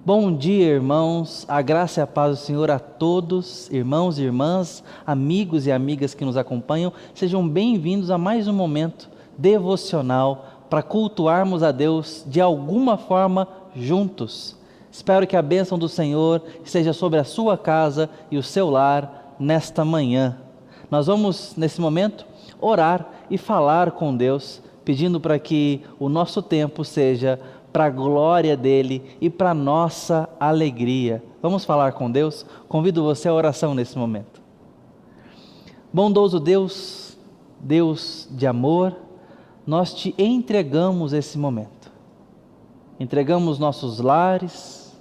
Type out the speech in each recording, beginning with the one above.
Bom dia, irmãos, a graça e a paz do Senhor a todos, irmãos e irmãs, amigos e amigas que nos acompanham, sejam bem-vindos a mais um momento devocional para cultuarmos a Deus de alguma forma juntos. Espero que a bênção do Senhor esteja sobre a sua casa e o seu lar nesta manhã. Nós vamos, nesse momento, orar e falar com Deus, pedindo para que o nosso tempo seja para a glória dEle e para a nossa alegria. Vamos falar com Deus? Convido você à oração nesse momento. Bondoso Deus, Deus de amor, nós te entregamos esse momento. Entregamos nossos lares,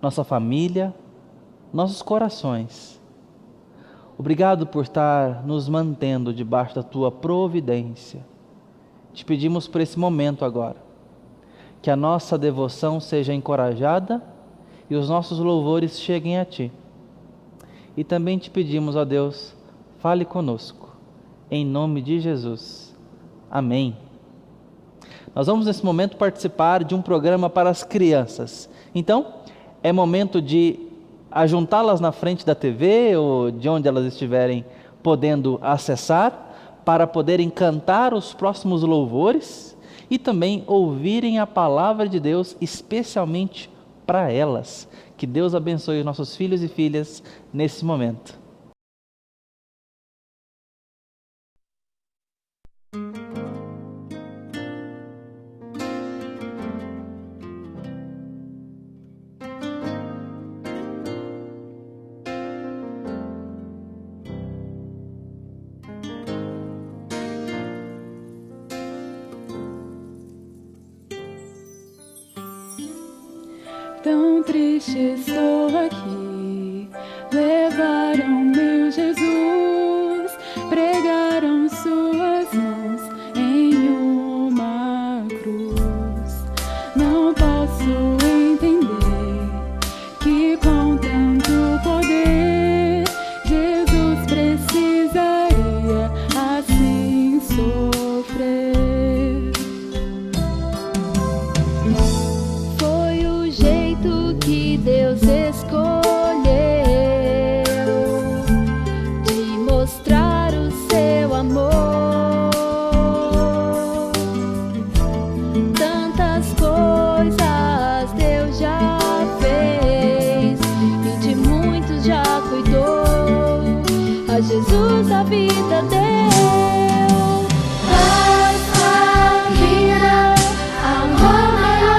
nossa família, nossos corações. Obrigado por estar nos mantendo debaixo da tua providência. Te pedimos por esse momento agora, que a nossa devoção seja encorajada e os nossos louvores cheguem a Ti. E também te pedimos, ó Deus, fale conosco, em nome de Jesus. Amém. Nós vamos nesse momento participar de um programa para as crianças. Então, é momento de ajuntá-las na frente da TV ou de onde elas estiverem podendo acessar, para poderem cantar os próximos louvores e também ouvirem a palavra de Deus, especialmente para elas. Que Deus abençoe os nossos filhos e filhas nesse momento. Tão triste estou aqui, levaram meu Jesus, pregaram suas mãos em uma cruz. Não posso entender que com tanto poder Jesus precisaria assim sofrer. Deus escolheu de mostrar o seu amor. Tantas coisas Deus já fez e de muitos já cuidou. A Jesus a vida deu. A vida, amor maior.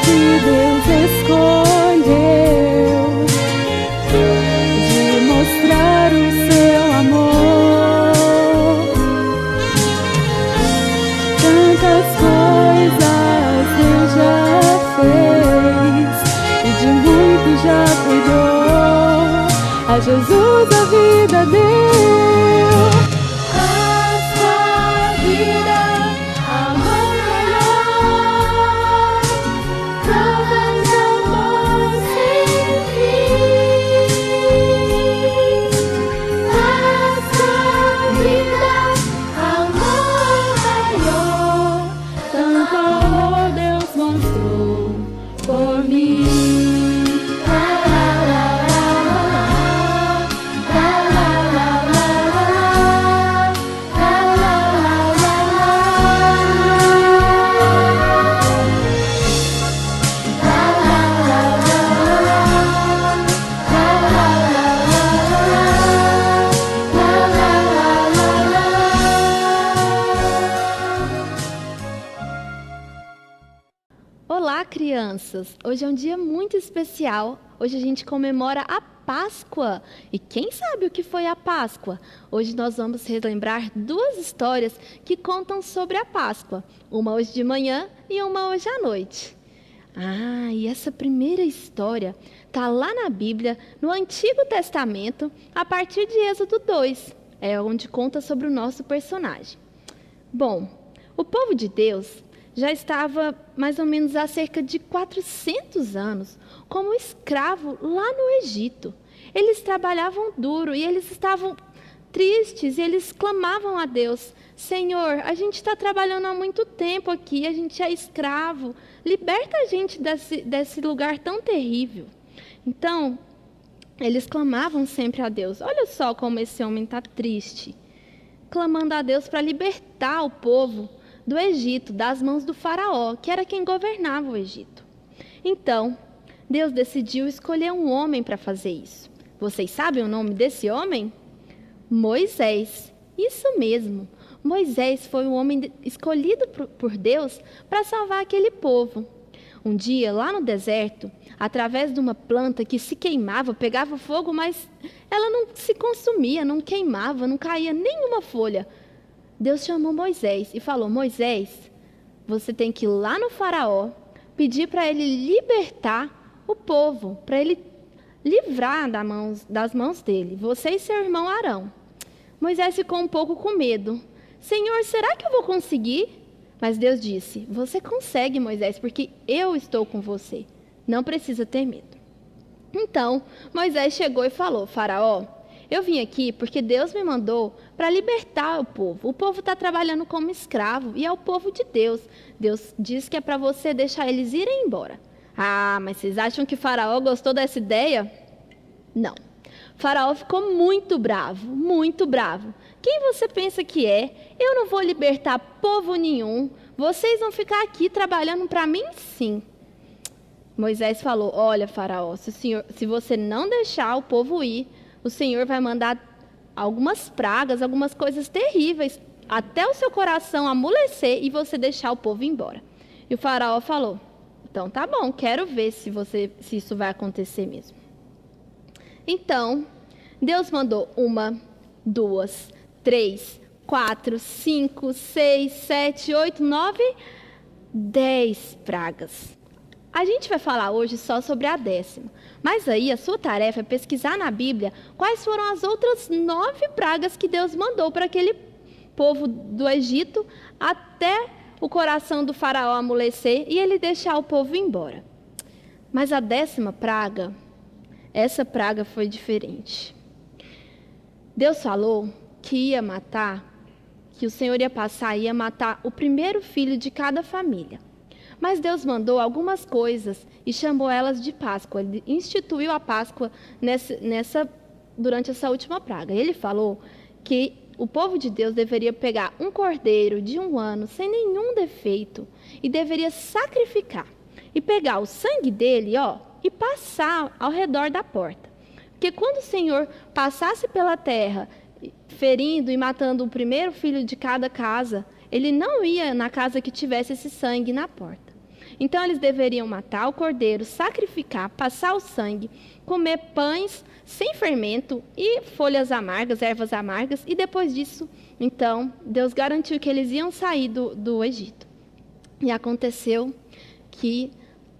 Que Deus escolheu de mostrar o seu amor. Tantas coisas Deus já fez e de muitos já cuidou. A Jesus a vida deu. A sua vida, amor maior. Provas de amor sem fim. A sua vida, amor maior. Tanto amor Deus mostrou por mim. La la la la la la la la. crianças, hoje é um dia muito especial. Hoje a gente comemora a Páscoa. E quem sabe o que foi a Páscoa? Hoje nós vamos relembrar duas histórias que contam sobre a Páscoa. Uma hoje de manhã e uma hoje à noite. E essa primeira história está lá na Bíblia, no Antigo Testamento, a partir de Êxodo 2. É onde conta sobre o nosso personagem. Bom, o povo de Deus já estava mais ou menos há cerca de 400 anos como escravo lá no Egito. Eles trabalhavam duro e eles estavam tristes e eles clamavam a Deus: Senhor, a gente está trabalhando há muito tempo aqui, a gente é escravo, liberta a gente desse lugar tão terrível. Então, eles clamavam sempre a Deus. Olha só como esse homem está triste, clamando a Deus para libertar o povo do Egito, das mãos do faraó, que era quem governava o Egito. Então, Deus decidiu escolher um homem para fazer isso. Vocês sabem o nome desse homem? Moisés. Isso mesmo. Moisés foi o homem escolhido por Deus para salvar aquele povo. Um dia, lá no deserto, através de uma planta que se queimava, pegava fogo, mas ela não se consumia, não queimava, não caía nenhuma folha. Deus chamou Moisés e falou: Moisés, você tem que ir lá no faraó, pedir para ele libertar o povo, para ele livrar das mãos dele, você e seu irmão Arão. Moisés ficou um pouco com medo. Senhor, será que eu vou conseguir? Mas Deus disse: você consegue, Moisés, porque eu estou com você. Não precisa ter medo. Então, Moisés chegou e falou: Faraó, eu vim aqui porque Deus me mandou para libertar o povo. O povo está trabalhando como escravo e é o povo de Deus. Deus diz que é para você deixar eles irem embora. Mas vocês acham que Faraó gostou dessa ideia? Não. Faraó ficou muito bravo, muito bravo. Quem você pensa que é? Eu não vou libertar povo nenhum. Vocês vão ficar aqui trabalhando para mim, sim. Moisés falou: olha, Faraó, se você não deixar o povo ir, o Senhor vai mandar algumas pragas, algumas coisas terríveis, até o seu coração amolecer e você deixar o povo ir embora. E o Faraó falou: então tá bom, quero ver se isso vai acontecer mesmo. Então, Deus mandou 1, 2, 3, 4, 5, 6, 7, 8, 9, 10 pragas. A gente vai falar hoje só sobre a 10ª, mas aí a sua tarefa é pesquisar na Bíblia quais foram as outras 9 pragas que Deus mandou para aquele povo do Egito até o coração do faraó amolecer e ele deixar o povo ir embora. Mas a 10ª praga, essa praga foi diferente. Deus falou que o Senhor ia passar e ia matar o primeiro filho de cada família. Mas Deus mandou algumas coisas e chamou elas de Páscoa. Ele instituiu a Páscoa durante essa última praga. Ele falou que o povo de Deus deveria pegar um cordeiro de 1 ano, sem nenhum defeito, e deveria sacrificar. E pegar o sangue dele, e passar ao redor da porta. Porque quando o Senhor passasse pela terra, ferindo e matando o primeiro filho de cada casa, ele não ia na casa que tivesse esse sangue na porta. Então eles deveriam matar o cordeiro, sacrificar, passar o sangue, comer pães sem fermento e folhas amargas, ervas amargas, e depois disso, então, Deus garantiu que eles iam sair do Egito. E aconteceu que,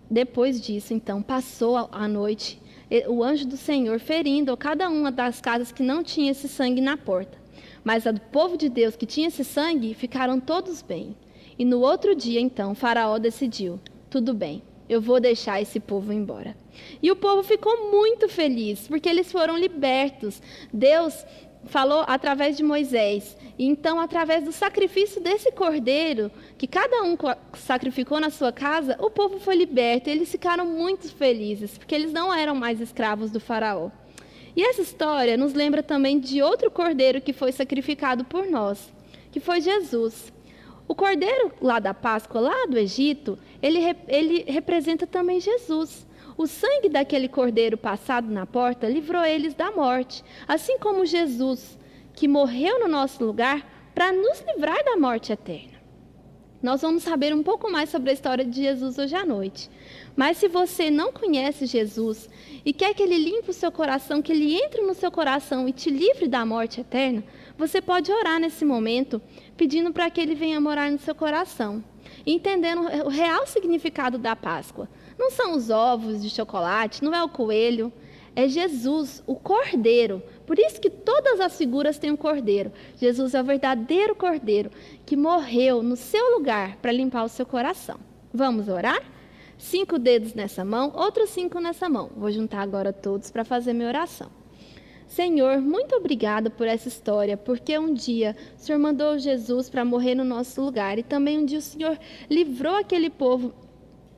depois disso, então, passou a noite, o anjo do Senhor ferindo cada uma das casas que não tinha esse sangue na porta. Mas a do povo de Deus que tinha esse sangue, ficaram todos bem. E no outro dia, então, Faraó decidiu: tudo bem, eu vou deixar esse povo embora. E o povo ficou muito feliz, porque eles foram libertos. Deus falou através de Moisés. E então, através do sacrifício desse cordeiro, que cada um sacrificou na sua casa, o povo foi liberto. E eles ficaram muito felizes, porque eles não eram mais escravos do faraó. E essa história nos lembra também de outro cordeiro que foi sacrificado por nós, que foi Jesus. O cordeiro lá da Páscoa, lá do Egito, ele representa também Jesus. O sangue daquele cordeiro passado na porta livrou eles da morte, assim como Jesus, que morreu no nosso lugar para nos livrar da morte eterna. Nós vamos saber um pouco mais sobre a história de Jesus hoje à noite. Mas se você não conhece Jesus e quer que Ele limpe o seu coração, que Ele entre no seu coração e te livre da morte eterna, você pode orar nesse momento, pedindo para que Ele venha morar no seu coração, entendendo o real significado da Páscoa. Não são os ovos de chocolate, não é o coelho, é Jesus, o Cordeiro. Por isso que todas as figuras têm um cordeiro. Jesus é o verdadeiro cordeiro que morreu no seu lugar para limpar o seu coração. Vamos orar? 5 dedos nessa mão, outros 5 nessa mão. Vou juntar agora todos para fazer minha oração. Senhor, muito obrigada por essa história, porque um dia o Senhor mandou Jesus para morrer no nosso lugar e também um dia o Senhor livrou aquele povo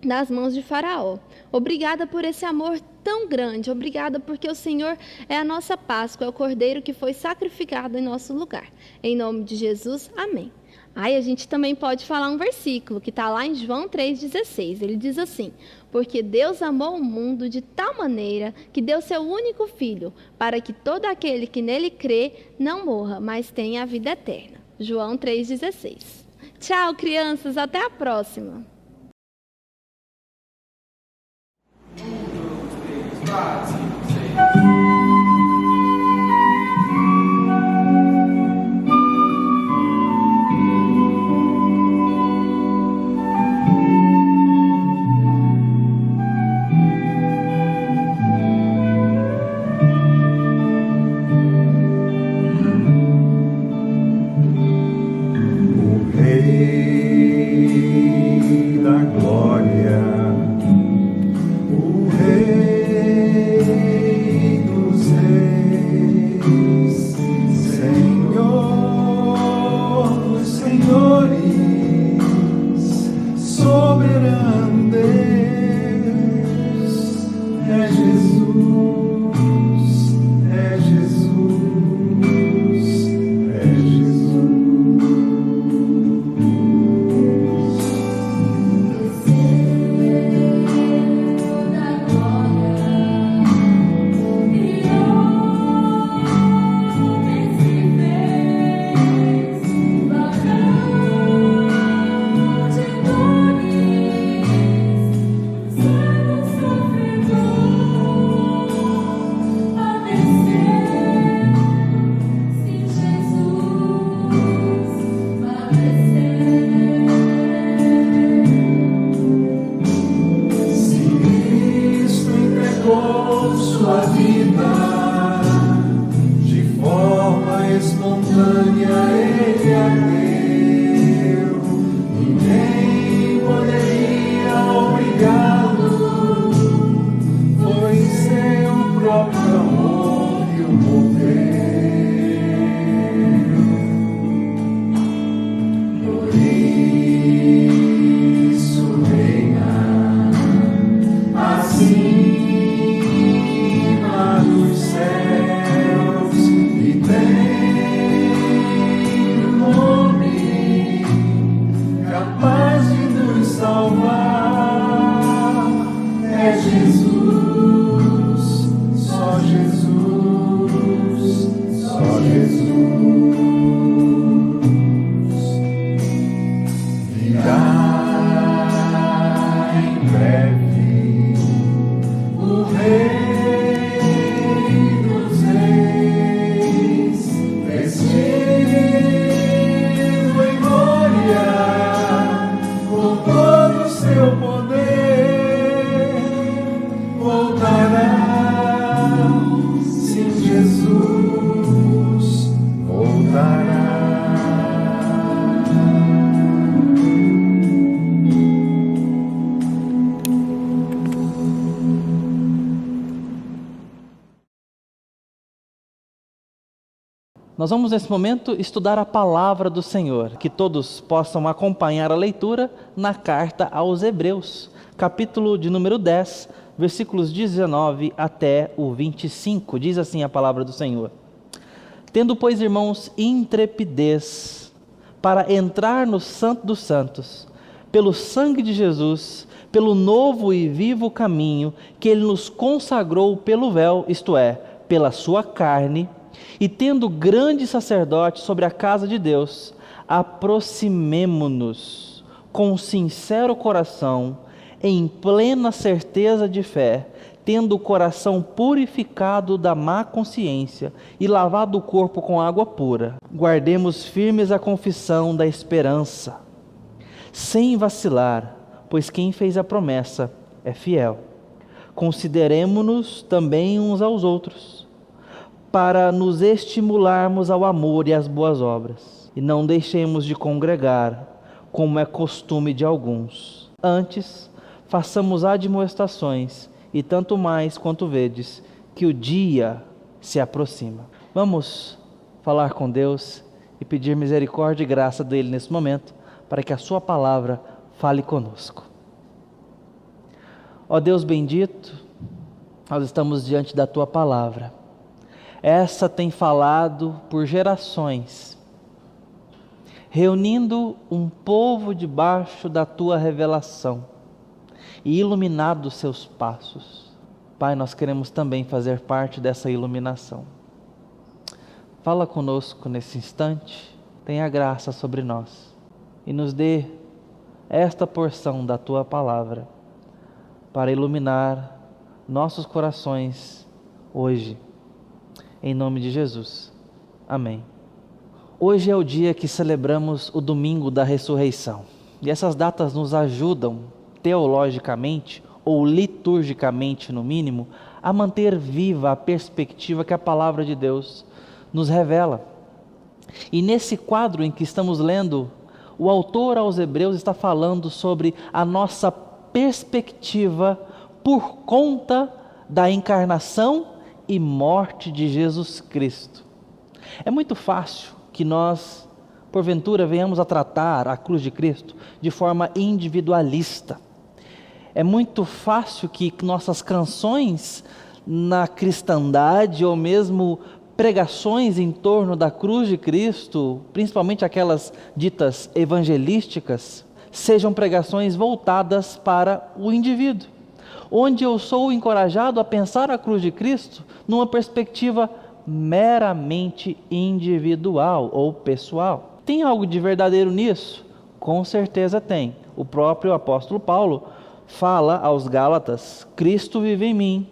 das mãos de Faraó. Obrigada por esse amor tão grande. Obrigada porque o Senhor é a nossa Páscoa, é o Cordeiro que foi sacrificado em nosso lugar. Em nome de Jesus, amém. Aí a gente também pode falar um versículo que está lá em João 3,16. Ele diz assim: porque Deus amou o mundo de tal maneira que deu seu único Filho, para que todo aquele que nele crê não morra, mas tenha a vida eterna. João 3,16. Tchau, crianças. Até a próxima. Nós vamos nesse momento estudar a palavra do Senhor, que todos possam acompanhar a leitura na carta aos Hebreus, capítulo de número 10, versículos 19 até o 25, diz assim a palavra do Senhor. Tendo, pois, irmãos, intrepidez para entrar no Santo dos Santos, pelo sangue de Jesus, pelo novo e vivo caminho que Ele nos consagrou pelo véu, isto é, pela sua carne, e tendo grande sacerdote sobre a casa de Deus, aproximemo-nos com sincero coração, em plena certeza de fé, tendo o coração purificado da má consciência e lavado o corpo com água pura, guardemos firmes a confissão da esperança, sem vacilar, pois quem fez a promessa é fiel. Consideremo-nos também uns aos outros, para nos estimularmos ao amor e às boas obras, e não deixemos de congregar, como é costume de alguns. Antes, façamos admoestações, e tanto mais quanto vedes que o dia se aproxima. Vamos falar com Deus e pedir misericórdia e graça dele nesse momento, para que a sua palavra fale conosco. Ó Deus bendito, nós estamos diante da tua palavra. Essa tem falado por gerações, reunindo um povo debaixo da tua revelação e iluminado os seus passos. Pai, nós queremos também fazer parte dessa iluminação. Fala conosco nesse instante, tenha graça sobre nós e nos dê esta porção da tua palavra para iluminar nossos corações hoje, em nome de Jesus. Amém. Hoje é o dia que celebramos o domingo da ressurreição, e essas datas nos ajudam teologicamente ou liturgicamente, no mínimo, a manter viva a perspectiva que a palavra de Deus nos revela. E nesse quadro em que estamos lendo, o autor aos Hebreus está falando sobre a nossa perspectiva por conta da encarnação e morte de Jesus Cristo. É muito fácil que nós, porventura, venhamos a tratar a cruz de Cristo de forma individualista. É muito fácil que nossas canções na cristandade ou mesmo pregações em torno da cruz de Cristo, principalmente aquelas ditas evangelísticas, sejam pregações voltadas para o indivíduo, onde eu sou encorajado a pensar a cruz de Cristo numa perspectiva meramente individual ou pessoal. Tem algo de verdadeiro nisso? Com certeza tem. O próprio apóstolo Paulo fala aos Gálatas: Cristo vive em mim,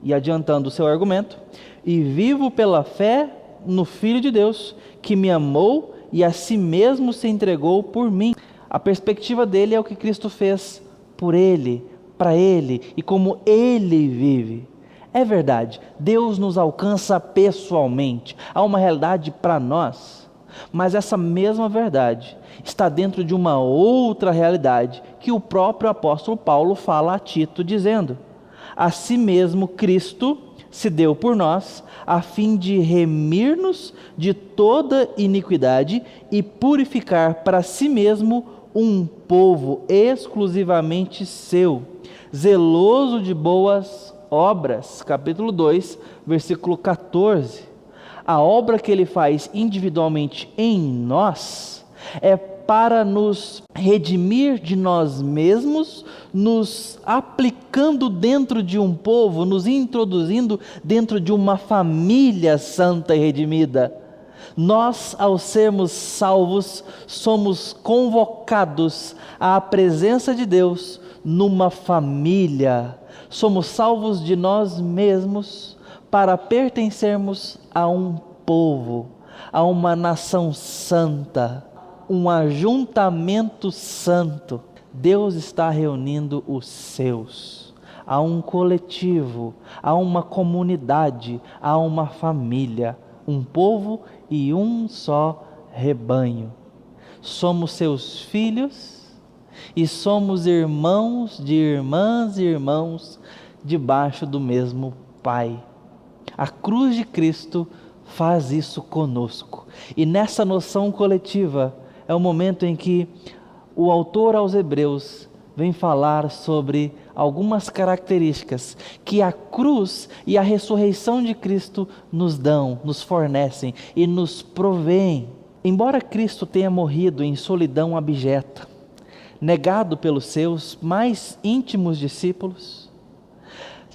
e adiantando o seu argumento, e vivo pela fé no Filho de Deus, que me amou e a si mesmo se entregou por mim. A perspectiva dele é o que Cristo fez por ele, para ele, e como ele vive. É verdade, Deus nos alcança pessoalmente, há uma realidade para nós, mas essa mesma verdade está dentro de uma outra realidade que o próprio apóstolo Paulo fala a Tito, dizendo: a si mesmo Cristo se deu por nós, a fim de remir-nos de toda iniquidade e purificar para si mesmo um povo exclusivamente seu, zeloso de boas obras. Capítulo 2, versículo 14. A obra que ele faz individualmente em nós é para nos redimir de nós mesmos, nos aplicando dentro de um povo, nos introduzindo dentro de uma família santa e redimida. Nós, ao sermos salvos, somos convocados à presença de Deus numa família. Somos salvos de nós mesmos para pertencermos a um povo, a uma nação santa, um ajuntamento santo. Deus está reunindo os seus, há um coletivo, há uma comunidade, há uma família, um povo e um só rebanho. Somos seus filhos e somos irmãos de irmãs e irmãos debaixo do mesmo Pai. A cruz de Cristo faz isso conosco, e nessa noção coletiva é o momento em que o autor aos Hebreus vem falar sobre algumas características que a cruz e a ressurreição de Cristo nos dão, nos fornecem e nos provêem. Embora Cristo tenha morrido em solidão abjeta, negado pelos seus mais íntimos discípulos,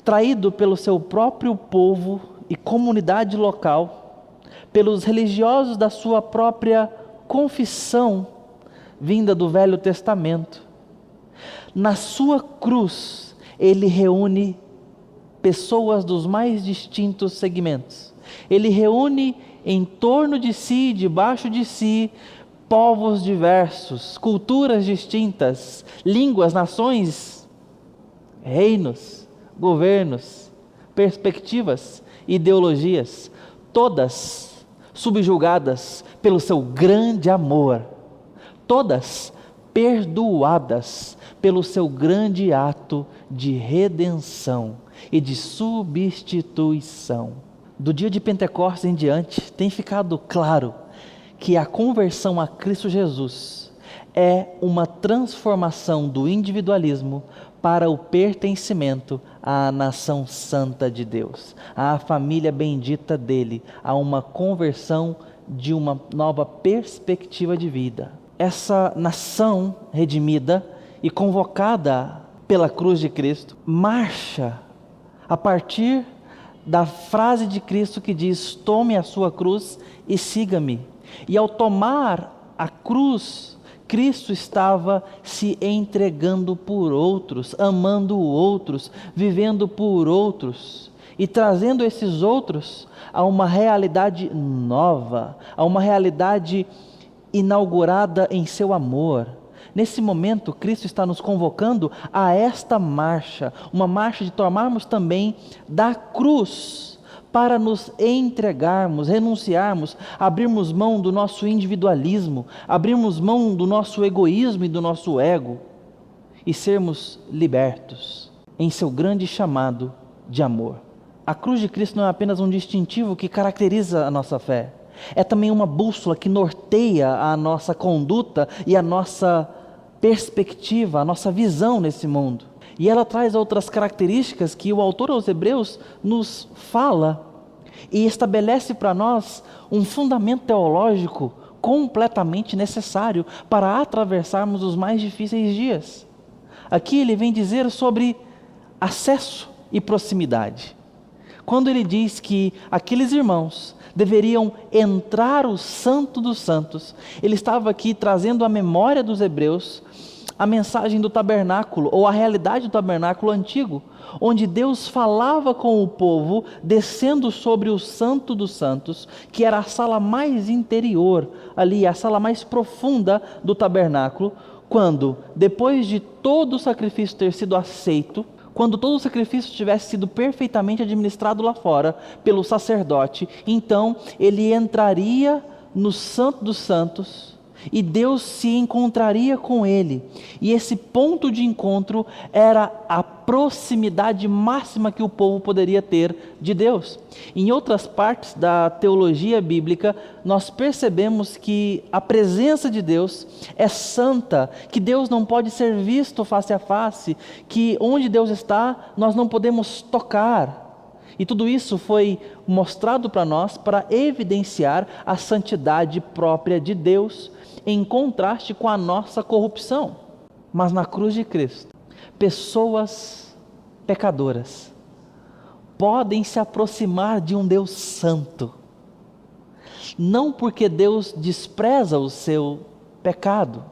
traído pelo seu próprio povo e comunidade local, pelos religiosos da sua própria confissão, vinda do Velho Testamento. Na sua cruz, ele reúne pessoas dos mais distintos segmentos. Ele reúne em torno de si, debaixo de si, povos diversos, culturas distintas, línguas, nações, reinos, governos, perspectivas, ideologias, todas subjugadas pelo seu grande amor, todas perdoadas pelo seu grande ato de redenção e de substituição. Do dia de Pentecostes em diante, tem ficado claro que a conversão a Cristo Jesus é uma transformação do individualismo para o pertencimento à nação santa de Deus, à família bendita dele, a uma conversão de uma nova perspectiva de vida. Essa nação redimida e convocada pela cruz de Cristo marcha a partir da frase de Cristo que diz: tome a sua cruz e siga-me. E ao tomar a cruz, Cristo estava se entregando por outros, amando outros, vivendo por outros e trazendo esses outros a uma realidade nova, a uma realidade inaugurada em seu amor. Nesse momento, Cristo está nos convocando a esta marcha, uma marcha de tomarmos também da cruz, para nos entregarmos, renunciarmos, abrirmos mão do nosso individualismo, abrirmos mão do nosso egoísmo e do nosso ego, e sermos libertos em seu grande chamado de amor. A cruz de Cristo não é apenas um distintivo que caracteriza a nossa fé, é também uma bússola que norteia a nossa conduta e a nossa perspectiva, a nossa visão nesse mundo. E ela traz outras características que o autor aos Hebreus nos fala e estabelece para nós um fundamento teológico completamente necessário para atravessarmos os mais difíceis dias. Aqui ele vem dizer sobre acesso e proximidade. Quando ele diz que aqueles irmãos deveriam entrar o Santo dos Santos, ele estava aqui trazendo à memória dos hebreus a mensagem do tabernáculo, ou a realidade do tabernáculo antigo, onde Deus falava com o povo, descendo sobre o Santo dos Santos, que era a sala mais interior, ali, a sala mais profunda do tabernáculo, quando, depois de todo o sacrifício ter sido aceito, quando todo o sacrifício tivesse sido perfeitamente administrado lá fora, pelo sacerdote, então ele entraria no Santo dos Santos, e Deus se encontraria com ele, e esse ponto de encontro era a proximidade máxima que o povo poderia ter de Deus. Em outras partes da teologia bíblica, nós percebemos que a presença de Deus é santa, que Deus não pode ser visto face a face, que onde Deus está, nós não podemos tocar. E tudo isso foi mostrado para nós para evidenciar a santidade própria de Deus, em contraste com a nossa corrupção. Mas na cruz de Cristo, pessoas pecadoras podem se aproximar de um Deus santo, não porque Deus despreza o seu pecado,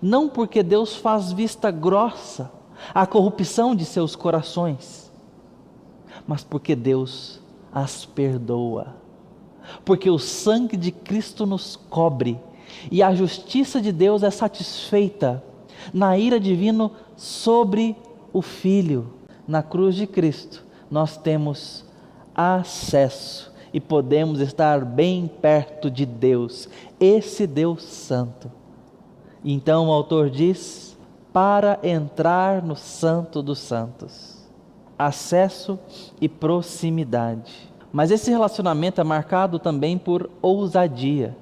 não porque Deus faz vista grossa à corrupção de seus corações, mas porque Deus as perdoa, porque o sangue de Cristo nos cobre, e a justiça de Deus é satisfeita na ira divina sobre o Filho. Na cruz de Cristo nós temos acesso e podemos estar bem perto de Deus, esse Deus santo. Então o autor diz: para entrar no Santo dos Santos, acesso e proximidade. Mas esse relacionamento é marcado também por ousadia.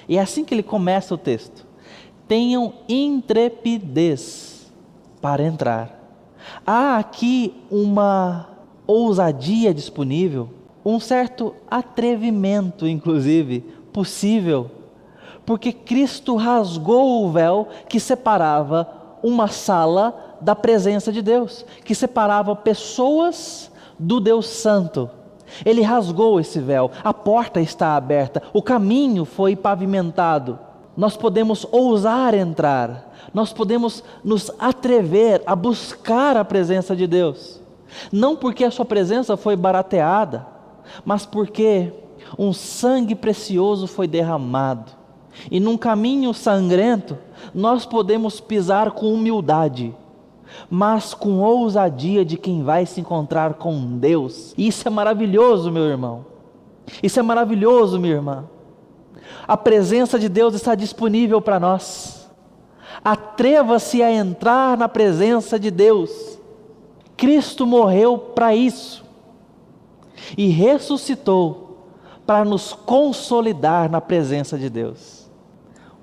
E é assim que ele começa o texto: tenham intrepidez para entrar. Há aqui uma ousadia disponível, um certo atrevimento, inclusive, possível, porque Cristo rasgou o véu que separava uma sala da presença de Deus, que separava pessoas do Deus Santo. Ele rasgou esse véu, a porta está aberta, o caminho foi pavimentado. nós podemos ousar entrar, nós podemos nos atrever a buscar a presença de Deus. Não porque a sua presença foi barateada, mas porque um sangue precioso foi derramado. E num caminho sangrento, nós podemos pisar com humildade, mas com ousadia de quem vai se encontrar com Deus. E isso é maravilhoso, meu irmão. Isso é maravilhoso, minha irmã. A presença de Deus está disponível para nós. Atreva-se a entrar na presença de Deus. Cristo morreu para isso e ressuscitou para nos consolidar na presença de Deus.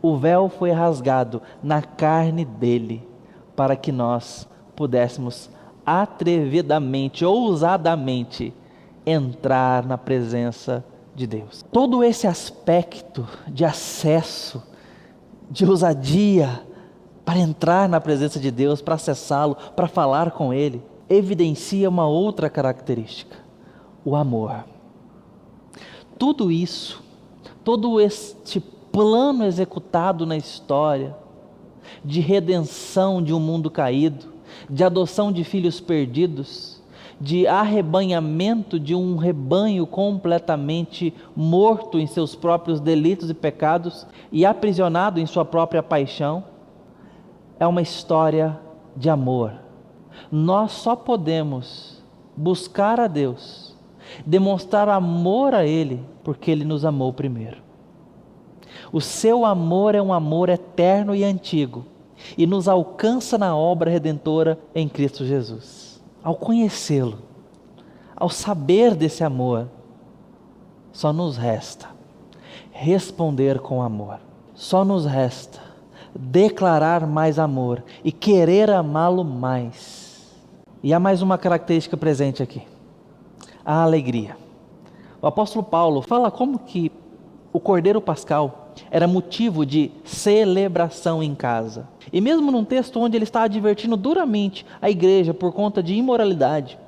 O véu foi rasgado na carne dele, para que nós pudéssemos atrevidamente, ousadamente entrar na presença de Deus. Todo esse aspecto de acesso, de ousadia para entrar na presença de Deus, para acessá-lo, para falar com Ele, evidencia uma outra característica: o amor. Tudo isso, todo este plano executado na história, de redenção de um mundo caído, de adoção de filhos perdidos, de arrebanhamento de um rebanho completamente morto em seus próprios delitos e pecados e aprisionado em sua própria paixão, é uma história de amor. Nós só podemos buscar a Deus, demonstrar amor a Ele, porque Ele nos amou primeiro. O seu amor é um amor eterno e antigo, e nos alcança na obra redentora em Cristo Jesus. Ao conhecê-lo, ao saber desse amor, só nos resta responder com amor. Só nos resta declarar mais amor e querer amá-lo mais. E há mais uma característica presente aqui: a alegria. O apóstolo Paulo fala como que o Cordeiro Pascal era motivo de celebração em casa. E mesmo num texto onde ele está advertindo duramente a igreja por conta de imoralidade,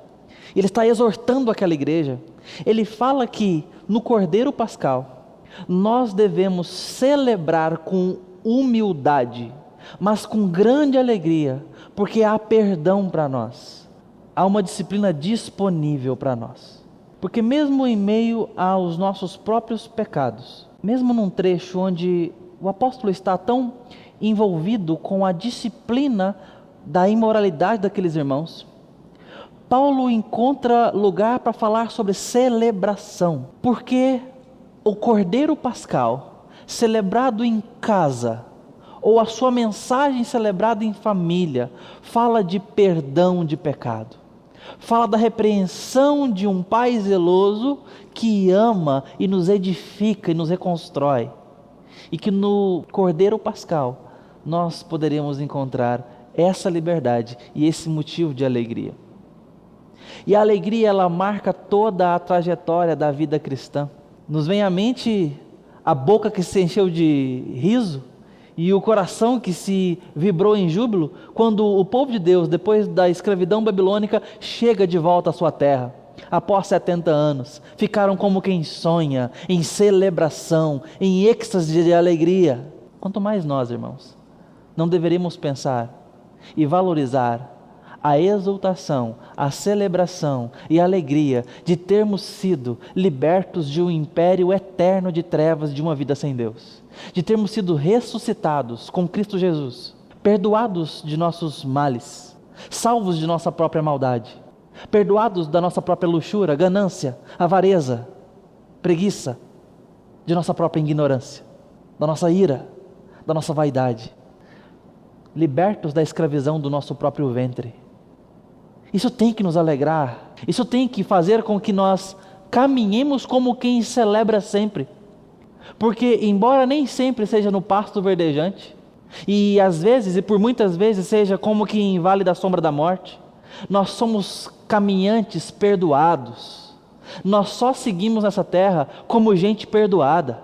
ele está exortando aquela igreja, ele fala que no Cordeiro Pascal nós devemos celebrar com humildade, mas com grande alegria, porque há perdão para nós, há uma disciplina disponível para nós. Porque mesmo em meio aos nossos próprios pecados, mesmo num trecho onde o apóstolo está tão envolvido com a disciplina da imoralidade daqueles irmãos, Paulo encontra lugar para falar sobre celebração, porque o Cordeiro Pascal, celebrado em casa, ou a sua mensagem celebrada em família, fala de perdão de pecado, fala da repreensão de um Pai zeloso que ama e nos edifica e nos reconstrói, e que no Cordeiro Pascal nós poderíamos encontrar essa liberdade e esse motivo de alegria. E a alegria, ela marca toda a trajetória da vida cristã. Nos vem à mente a boca que se encheu de riso e o coração que se vibrou em júbilo quando o povo de Deus, depois da escravidão babilônica, chega de volta à sua terra. Após 70 anos, ficaram como quem sonha, em celebração, em êxtase de alegria. Quanto mais nós, irmãos, não deveríamos pensar e valorizar a exultação, a celebração e a alegria de termos sido libertos de um império eterno de trevas, de uma vida sem Deus, de termos sido ressuscitados com Cristo Jesus, perdoados de nossos males, salvos de nossa própria maldade, perdoados da nossa própria luxúria, ganância, avareza, preguiça, de nossa própria ignorância, da nossa ira, da nossa vaidade, libertos da escravidão do nosso próprio ventre. Isso tem que nos alegrar, isso tem que fazer com que nós caminhemos como quem celebra sempre, porque embora nem sempre seja no pasto verdejante, e às vezes, e por muitas vezes seja como que em vale da sombra da morte, nós somos caminhantes perdoados, nós só seguimos nessa terra como gente perdoada.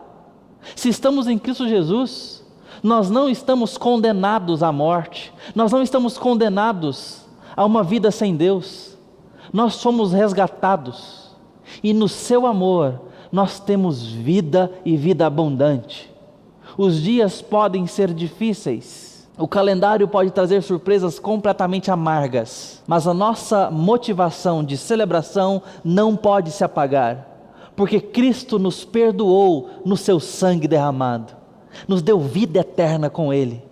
Se estamos em Cristo Jesus, nós não estamos condenados à morte, nós não estamos condenados a uma vida sem Deus, nós somos resgatados, e no seu amor nós temos vida e vida abundante. Os dias podem ser difíceis. O calendário pode trazer surpresas completamente amargas. Mas a nossa motivação de celebração não pode se apagar. Porque Cristo nos perdoou no seu sangue derramado. Nos deu vida eterna com Ele.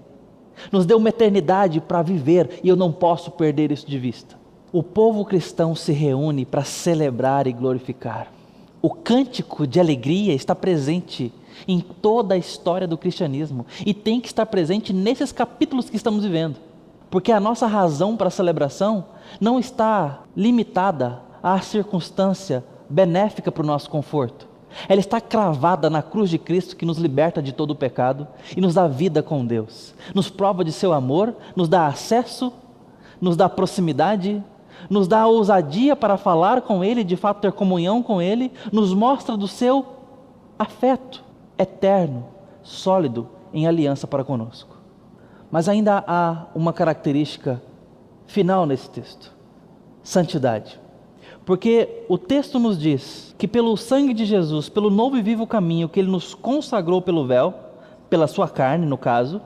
Nos deu uma eternidade para viver. E eu não posso perder isso de vista. O povo cristão se reúne para celebrar e glorificar. O cântico de alegria está presente em toda a história do cristianismo e tem que estar presente nesses capítulos que estamos vivendo, porque a nossa razão para a celebração não está limitada à circunstância benéfica para o nosso conforto. Ela está cravada na cruz de Cristo, que nos liberta de todo o pecado e nos dá vida com Deus, nos prova de seu amor, nos dá acesso, nos dá proximidade, nos dá a ousadia para falar com Ele, de fato ter comunhão com Ele, nos mostra do seu afeto eterno, sólido, em aliança para conosco. Mas ainda há uma característica final nesse texto: santidade. Porque o texto nos diz que pelo sangue de Jesus, pelo novo e vivo caminho que Ele nos consagrou pelo véu, pela sua carne no caso,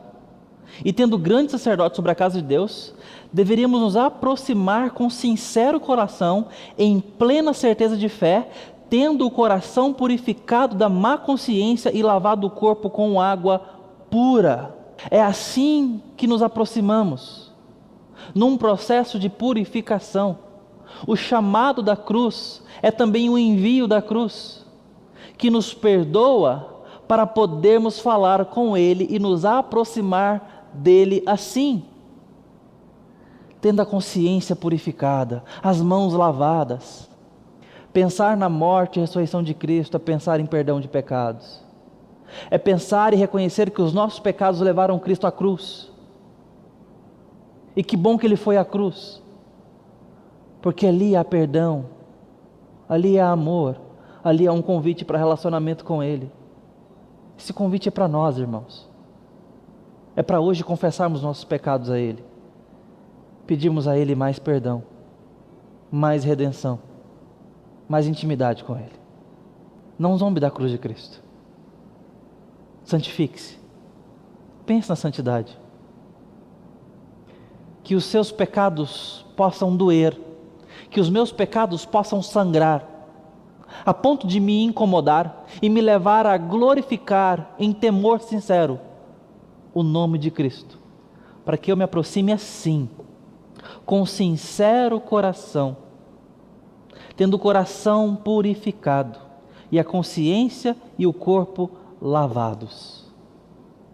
e tendo grande sacerdote sobre a casa de Deus, deveríamos nos aproximar com sincero coração, em plena certeza de fé, tendo o coração purificado da má consciência e lavado o corpo com água pura. É assim que nos aproximamos, num processo de purificação. O chamado da cruz é também o envio da cruz, que nos perdoa para podermos falar com Ele e nos aproximar dEle assim, tendo a consciência purificada, as mãos lavadas. Pensar na morte e ressurreição de Cristo é pensar em perdão de pecados. É pensar e reconhecer que os nossos pecados levaram Cristo à cruz. E que bom que Ele foi à cruz. Porque ali há perdão, ali há amor, ali há um convite para relacionamento com Ele. Esse convite é para nós, irmãos. É para hoje confessarmos nossos pecados a Ele. Pedirmos a Ele mais perdão, mais redenção, mais intimidade com Ele. Não zombe da cruz de Cristo. Santifique-se. Pense na santidade. Que os seus pecados possam doer, que os meus pecados possam sangrar, a ponto de me incomodar e me levar a glorificar em temor sincero o nome de Cristo, para que eu me aproxime assim, com sincero coração, tendo o coração purificado e a consciência e o corpo lavados.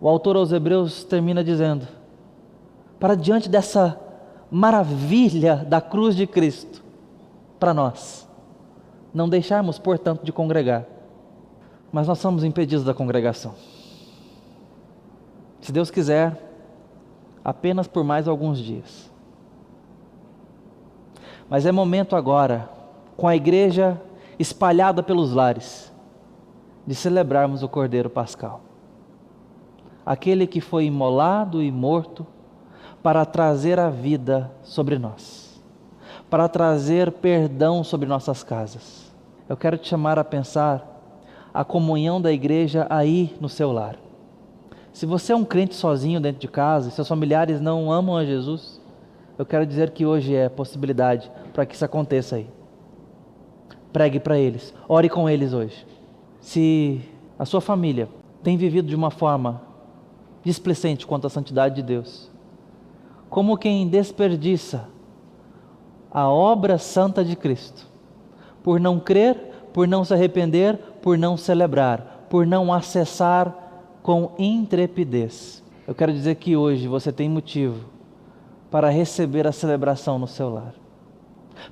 O autor aos Hebreus termina dizendo: para diante dessa maravilha da cruz de Cristo, para nós, não deixarmos, portanto, de congregar, mas nós somos impedidos da congregação. Se Deus quiser, apenas por mais alguns dias. Mas é momento agora, com a igreja espalhada pelos lares, de celebrarmos o Cordeiro Pascal, aquele que foi imolado e morto para trazer a vida sobre nós, para trazer perdão sobre nossas casas. Eu quero te chamar a pensar a comunhão da igreja aí no seu lar. Se você é um crente sozinho dentro de casa e seus familiares não amam a Jesus, eu quero dizer que hoje é possibilidade para que isso aconteça aí. Pregue para eles, ore com eles hoje. Se a sua família tem vivido de uma forma displicente quanto à santidade de Deus, como quem desperdiça a obra santa de Cristo, por não crer, por não se arrepender, por não celebrar, por não acessar com intrepidez, eu quero dizer que hoje você tem motivo para receber a celebração no seu lar,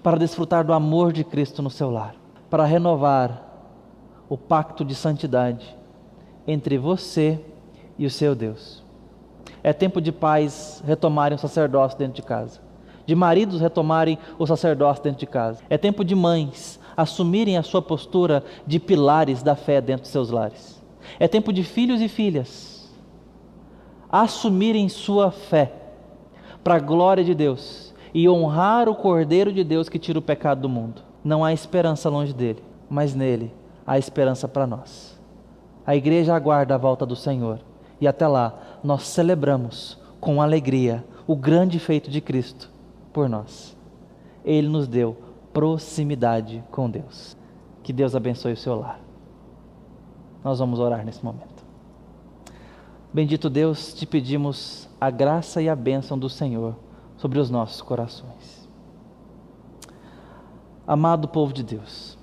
para desfrutar do amor de Cristo no seu lar, para renovar o pacto de santidade entre você e o seu Deus. É tempo de pais retomarem o sacerdócio dentro de casa, de maridos retomarem o sacerdócio dentro de casa. É tempo de mães assumirem a sua postura de pilares da fé dentro de seus lares. É tempo de filhos e filhas assumirem sua fé para a glória de Deus e honrar o Cordeiro de Deus que tira o pecado do mundo. Não há esperança longe dele, mas nele há esperança para nós. A igreja aguarda a volta do Senhor E até lá, nós celebramos com alegria o grande feito de Cristo por nós. Ele nos deu proximidade com Deus. Que Deus abençoe o seu lar. Nós vamos orar nesse momento. Bendito Deus, te pedimos a graça e a bênção do Senhor sobre os nossos corações. Amado povo de Deus,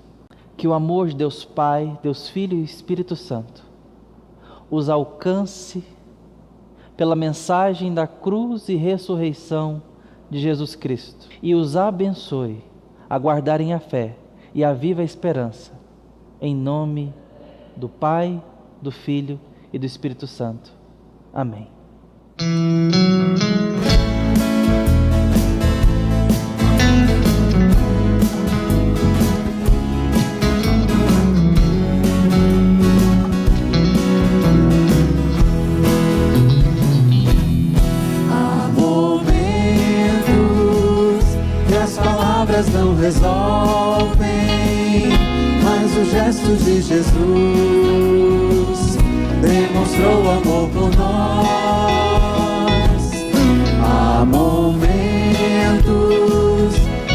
que o amor de Deus Pai, Deus Filho e Espírito Santo os alcance pela mensagem da cruz e ressurreição de Jesus Cristo e os abençoe a guardarem a fé e a viva esperança, em nome do Pai, do Filho e do Espírito Santo. Amém. Não resolvem, mas o gesto de Jesus demonstrou amor por nós. Há momentos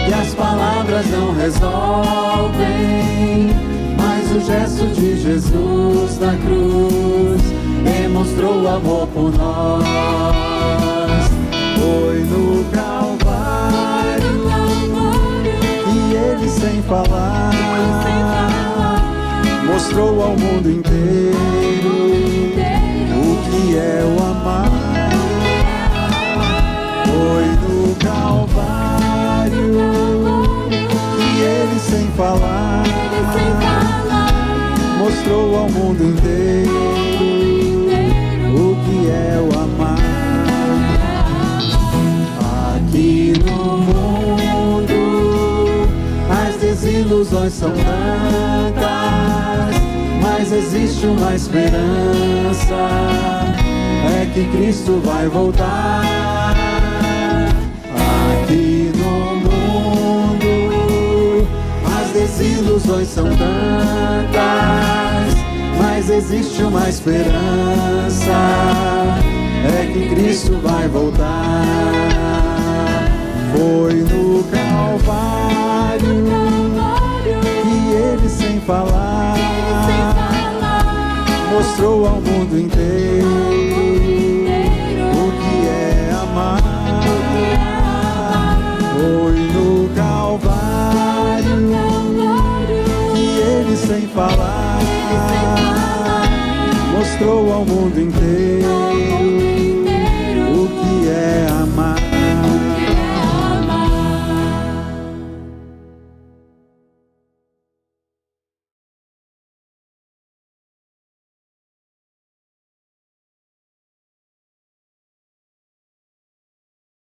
que as palavras não resolvem, mas o gesto de Jesus na cruz demonstrou amor por nós. Foi no Calvário e Ele sem falar mostrou ao mundo inteiro o que é o amar. Foi no Calvário e Ele sem falar mostrou ao mundo inteiro o que é o amar. Aqui no mundo as desilusões são tantas, mas existe uma esperança, é que Cristo vai voltar. Aqui no mundo as desilusões são tantas, mas existe uma esperança, é que Cristo vai voltar. Foi no Calvário que Ele sem falar mostrou ao mundo inteiro o que é amar. Foi no Calvário que Ele sem falar mostrou ao mundo inteiro o que é amar.